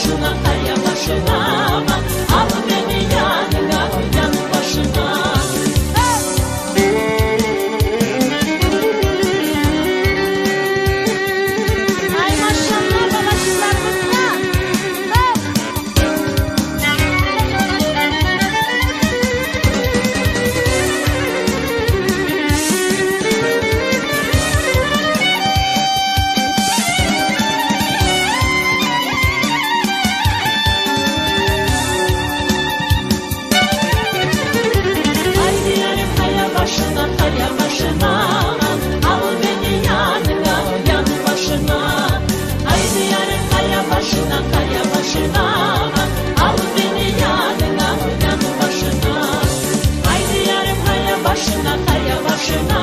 başına, kaya başına. Al beni yanına, yanı başına. Ay maşallah babacıklarımızla. Haydi yarım kaya başına, kaya başına. Al beni yanına, yanı başına. Haydi yarım kaya başına, kaya başına. Al beni yanına, yanı başına. Haydi yarım kaya başına, kaya başına.